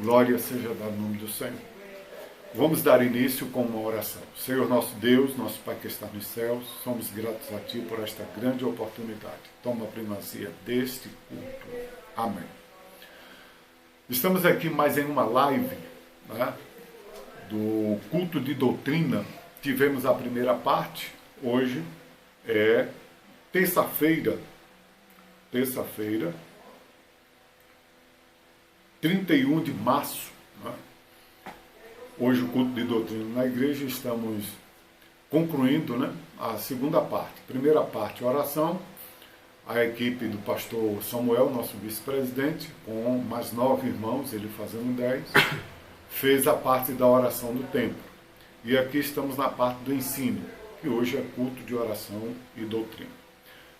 Glória seja dada no nome do Senhor. Vamos dar início com uma oração. Senhor nosso Deus, nosso Pai que está nos céus, somos gratos a Ti por esta grande oportunidade. Toma a primazia deste culto. Amém. Estamos aqui mais em uma live, né, do culto de doutrina. Tivemos a primeira parte. Hoje é terça-feira, 31 de março, né? Hoje o culto de doutrina na igreja, estamos concluindo, né, a segunda parte. Primeira parte, oração. A equipe do pastor Samuel, nosso vice-presidente, com mais 9 irmãos, ele fazendo 10, fez a parte da oração do templo. E aqui estamos na parte do ensino, que hoje é culto de oração e doutrina.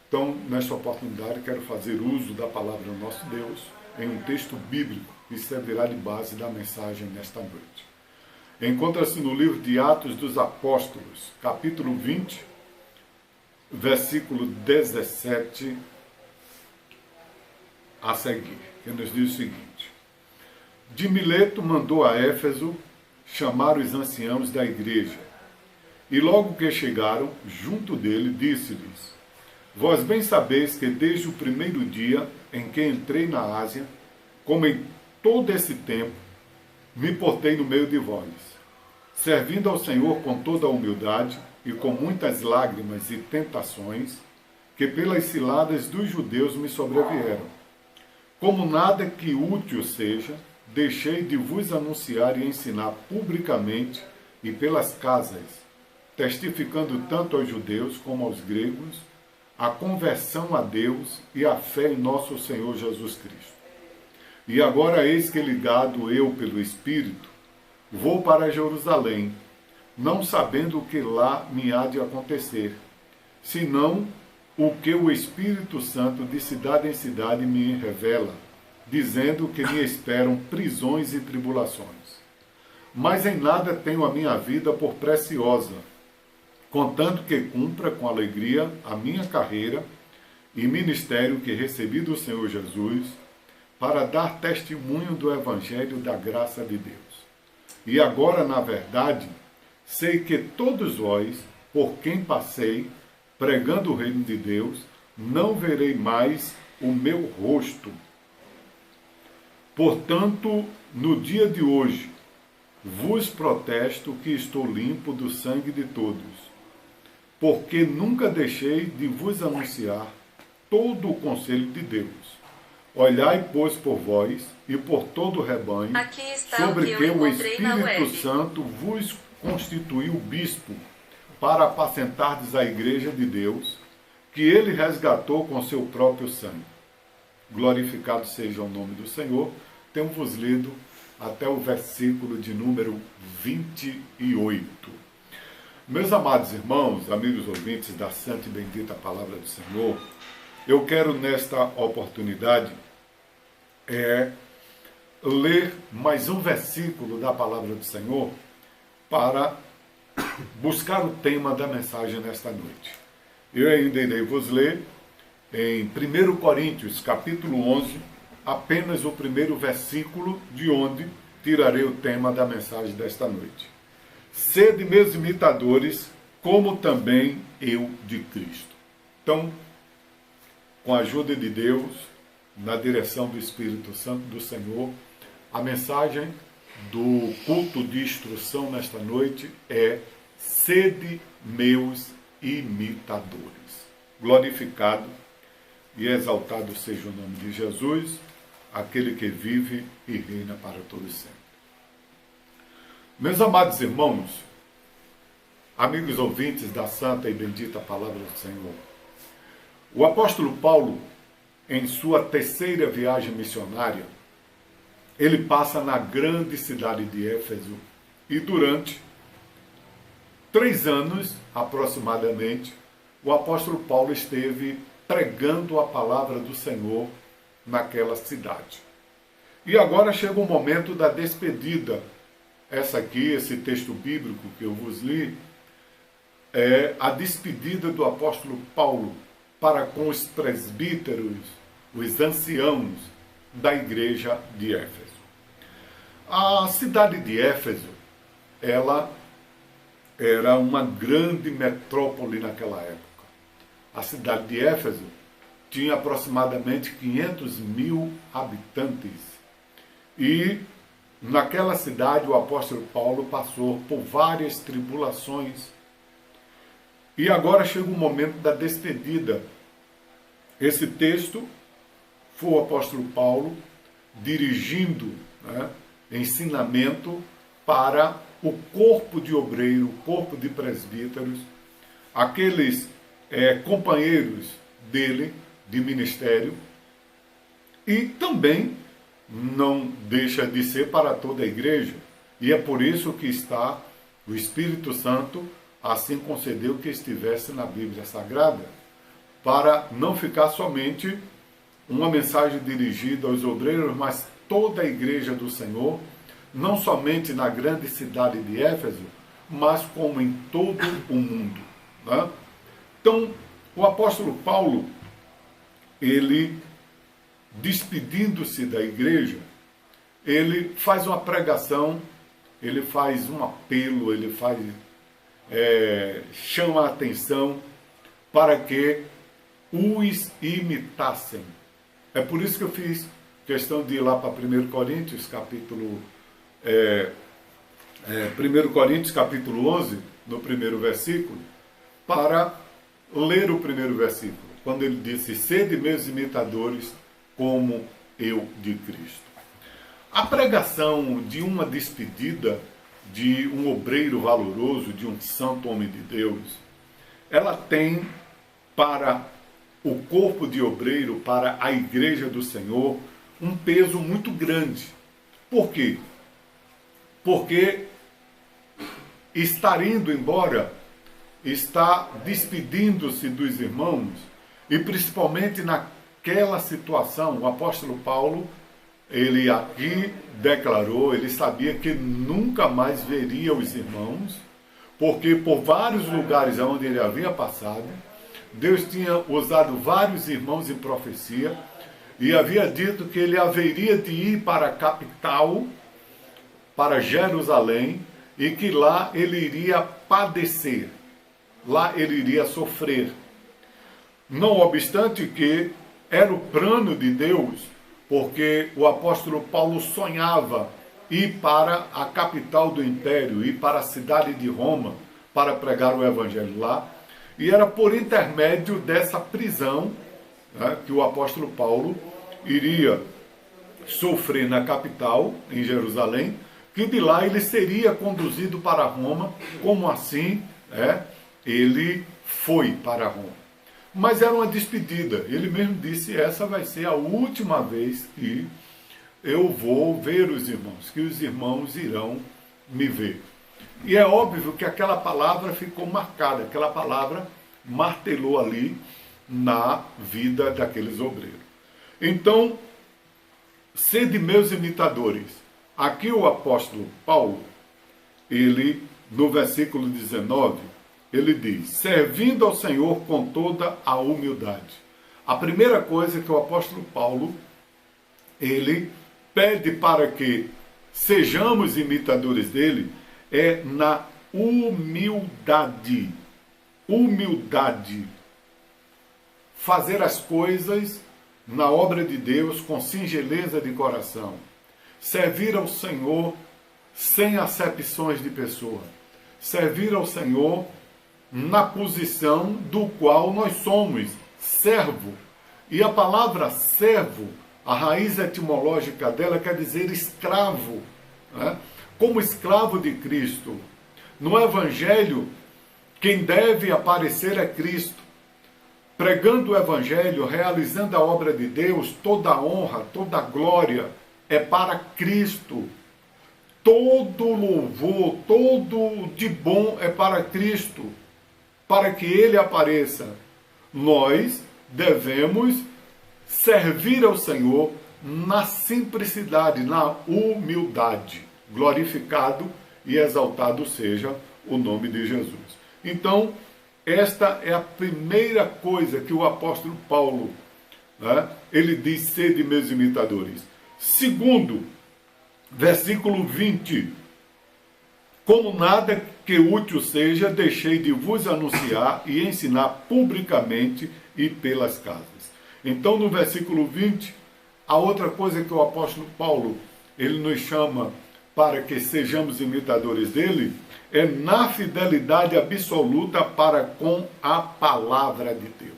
Então, nesta oportunidade, quero fazer uso da palavra do nosso Deus em um texto bíblico que servirá de base da mensagem nesta noite. Encontra-se no livro de Atos dos Apóstolos, capítulo 20, versículo 17 a seguir, que nos diz o seguinte: De Mileto mandou a Éfeso chamar os anciãos da igreja, e logo que chegaram junto dele, disse-lhes: Vós bem sabeis que desde o primeiro dia em que entrei na Ásia, como em todo esse tempo, me portei no meio de vós, servindo ao Senhor com toda a humildade e com muitas lágrimas e tentações, que pelas ciladas dos judeus me sobrevieram. Como nada que útil seja, deixei de vos anunciar e ensinar publicamente e pelas casas, testificando tanto aos judeus como aos gregos, a conversão a Deus e a fé em nosso Senhor Jesus Cristo. E agora eis que, ligado eu pelo Espírito, vou para Jerusalém, não sabendo o que lá me há de acontecer, senão o que o Espírito Santo de cidade em cidade me revela, dizendo que me esperam prisões e tribulações. Mas em nada tenho a minha vida por preciosa, contanto que cumpra com alegria a minha carreira e ministério que recebi do Senhor Jesus, para dar testemunho do Evangelho da graça de Deus. E agora, na verdade, sei que todos vós, por quem passei, pregando o reino de Deus, não verei mais o meu rosto. Portanto, no dia de hoje, vos protesto que estou limpo do sangue de todos, porque nunca deixei de vos anunciar todo o conselho de Deus. Olhai, pois, por vós e por todo o rebanho, sobre que o Espírito Santo vos constituiu bispo, para apacentardes a igreja de Deus, que ele resgatou com seu próprio sangue. Glorificado seja o nome do Senhor. Temos lido até o versículo de número 28. Meus amados irmãos, amigos ouvintes da santa e bendita palavra do Senhor, eu quero nesta oportunidade ler mais um versículo da palavra do Senhor para buscar o tema da mensagem nesta noite. Eu ainda irei vos ler em 1 Coríntios, capítulo 11, apenas o primeiro versículo, de onde tirarei o tema da mensagem desta noite. Sede meus imitadores, como também eu de Cristo. Então, com a ajuda de Deus, na direção do Espírito Santo do Senhor, a mensagem do culto de instrução nesta noite é: sede meus imitadores. Glorificado e exaltado seja o nome de Jesus, aquele que vive e reina para todos sempre. Meus amados irmãos, amigos ouvintes da santa e bendita palavra do Senhor, o apóstolo Paulo, em sua terceira viagem missionária, ele passa na grande cidade de Éfeso e durante 3 anos, aproximadamente, o apóstolo Paulo esteve pregando a palavra do Senhor naquela cidade. E agora chega o momento da despedida. Esse texto bíblico que eu vos li, é a despedida do apóstolo Paulo para com os presbíteros, os anciãos da igreja de Éfeso. A cidade de Éfeso, ela era uma grande metrópole naquela época. A cidade de Éfeso tinha aproximadamente 500 mil habitantes. E naquela cidade o apóstolo Paulo passou por várias tribulações. E agora chega o momento da despedida. Esse texto foi o apóstolo Paulo dirigindo, ensinamento para o corpo de obreiro, o corpo de presbíteros, aqueles companheiros dele de ministério, e também não deixa de ser para toda a igreja. E é por isso que está o Espírito Santo assim concedeu que estivesse na Bíblia Sagrada, para não ficar somente uma mensagem dirigida aos obreiros, mas toda a igreja do Senhor, não somente na grande cidade de Éfeso, mas como em todo o mundo. Né? Então, o apóstolo Paulo, ele, despedindo-se da igreja, ele faz uma pregação, ele faz um apelo, ele chama a atenção para que os imitassem. É por isso que eu fiz questão de ir lá para 1 Coríntios, capítulo 1 Coríntios, capítulo 11, no primeiro versículo, para ler o primeiro versículo, quando ele disse: sede meus imitadores, como eu de Cristo. A pregação de uma despedida de um obreiro valoroso, de um santo homem de Deus, ela tem para o corpo de obreiro, para a igreja do Senhor, um peso muito grande. Por quê? Porque estar indo embora, está despedindo-se dos irmãos, e principalmente naquela situação, o apóstolo Paulo, ele aqui declarou, ele sabia que nunca mais veria os irmãos, porque por vários lugares onde ele havia passado, Deus tinha usado vários irmãos em profecia, e havia dito que ele haveria de ir para a capital, para Jerusalém, e que lá ele iria padecer, lá ele iria sofrer. Não obstante que era o plano de Deus, porque o apóstolo Paulo sonhava ir para a capital do império, ir para a cidade de Roma, para pregar o evangelho lá, e era por intermédio dessa prisão, que o apóstolo Paulo iria sofrer na capital, em Jerusalém, que de lá ele seria conduzido para Roma, como assim ele foi para Roma. Mas era uma despedida. Ele mesmo disse: essa vai ser a última vez que eu vou ver os irmãos, que os irmãos irão me ver. E é óbvio que aquela palavra ficou marcada, aquela palavra martelou ali na vida daqueles obreiros. Então, sede meus imitadores. Aqui o apóstolo Paulo, ele, no versículo 19, ele diz: servindo ao Senhor com toda a humildade. A primeira coisa que o apóstolo Paulo, ele pede para que sejamos imitadores dele, é na humildade. Humildade. Fazer as coisas na obra de Deus com singeleza de coração. Servir ao Senhor sem acepções de pessoa. Servir ao Senhor na posição do qual nós somos, servo. E a palavra servo, a raiz etimológica dela quer dizer escravo, como escravo de Cristo. No Evangelho, quem deve aparecer é Cristo. Pregando o Evangelho, realizando a obra de Deus, toda a honra, toda a glória é para Cristo. Todo louvor, todo de bom é para Cristo. Para que Ele apareça, nós devemos servir ao Senhor na simplicidade, na humildade. Glorificado e exaltado seja o nome de Jesus. Então, esta é a primeira coisa que o apóstolo Paulo, ele diz: sede meus imitadores. Segundo, Versículo 20. Como nada que útil seja, deixei de vos anunciar e ensinar publicamente e pelas casas. Então, no versículo 20, a outra coisa que o apóstolo Paulo, ele nos chama para que sejamos imitadores dele, é na fidelidade absoluta para com a palavra de Deus.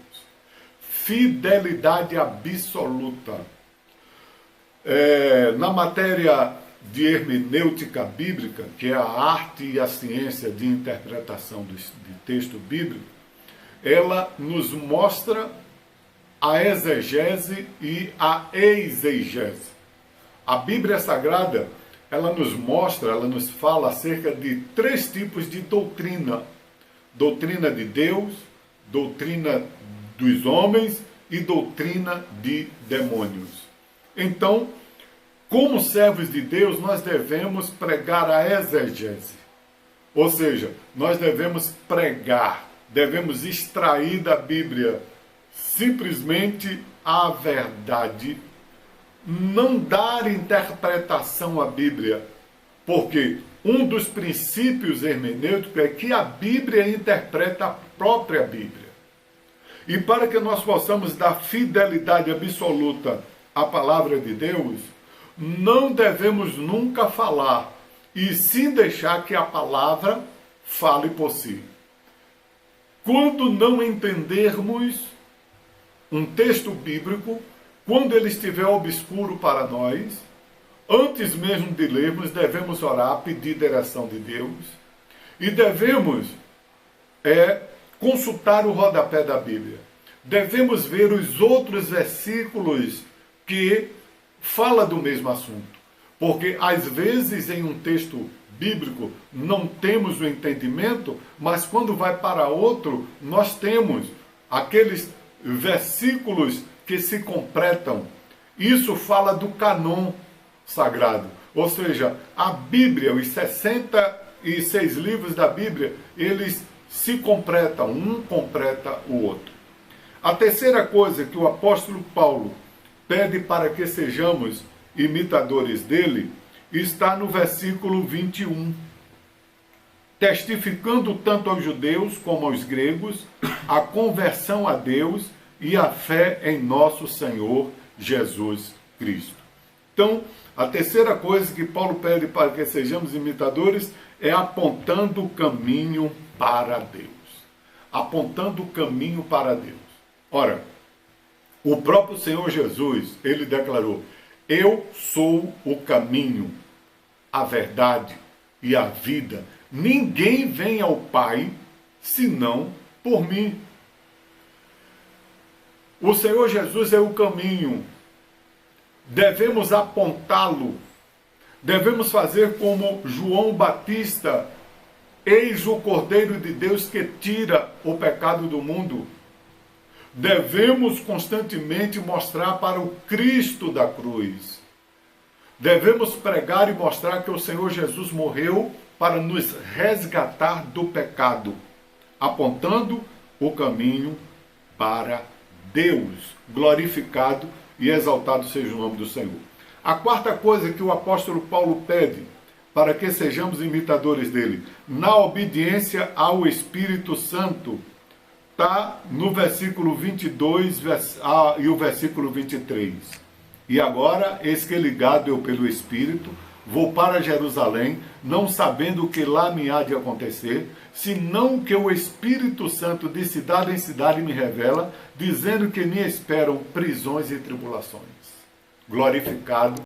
Fidelidade absoluta. Na matéria de hermenêutica bíblica, que é a arte e a ciência de interpretação de texto bíblico, ela nos mostra a exegese e a exegese. A Bíblia Sagrada, ela nos mostra, ela nos fala acerca de 3 tipos de doutrina. Doutrina de Deus, doutrina dos homens e doutrina de demônios. Então, como servos de Deus, nós devemos pregar a exegese. Ou seja, nós devemos pregar, devemos extrair da Bíblia simplesmente a verdade. Não dar interpretação à Bíblia, porque um dos princípios hermenêuticos é que a Bíblia interpreta a própria Bíblia. E para que nós possamos dar fidelidade absoluta à palavra de Deus, não devemos nunca falar, e sim deixar que a palavra fale por si. Quando não entendermos um texto bíblico, quando ele estiver obscuro para nós, antes mesmo de lermos, devemos orar, pedir direção de Deus, e devemos consultar o rodapé da Bíblia. Devemos ver os outros versículos que fala do mesmo assunto, porque às vezes em um texto bíblico não temos o entendimento, mas quando vai para outro, nós temos aqueles versículos que se completam. Isso fala do cânon sagrado, ou seja, a Bíblia, os 66 livros da Bíblia, eles se completam, um completa o outro. A terceira coisa que o apóstolo Paulo pede para que sejamos imitadores dele, está no versículo 21. Testificando tanto aos judeus como aos gregos, a conversão a Deus e a fé em nosso Senhor Jesus Cristo. Então, a terceira coisa que Paulo pede para que sejamos imitadores é apontando o caminho para Deus. Apontando o caminho para Deus. Ora, o próprio Senhor Jesus, ele declarou: eu sou o caminho, a verdade e a vida. Ninguém vem ao Pai senão por mim. O Senhor Jesus é o caminho. Devemos apontá-lo. Devemos fazer como João Batista: eis o Cordeiro de Deus que tira o pecado do mundo. Devemos constantemente mostrar para o Cristo da cruz. Devemos pregar e mostrar que o Senhor Jesus morreu para nos resgatar do pecado, apontando o caminho para Deus. Glorificado e exaltado seja o nome do Senhor. A quarta coisa que o apóstolo Paulo pede para que sejamos imitadores dele, na obediência ao Espírito Santo, está no versículo 22 e o versículo 23. E agora, eis que ligado eu pelo Espírito, vou para Jerusalém, não sabendo o que lá me há de acontecer, senão que o Espírito Santo de cidade em cidade me revela, dizendo que me esperam prisões e tribulações. Glorificado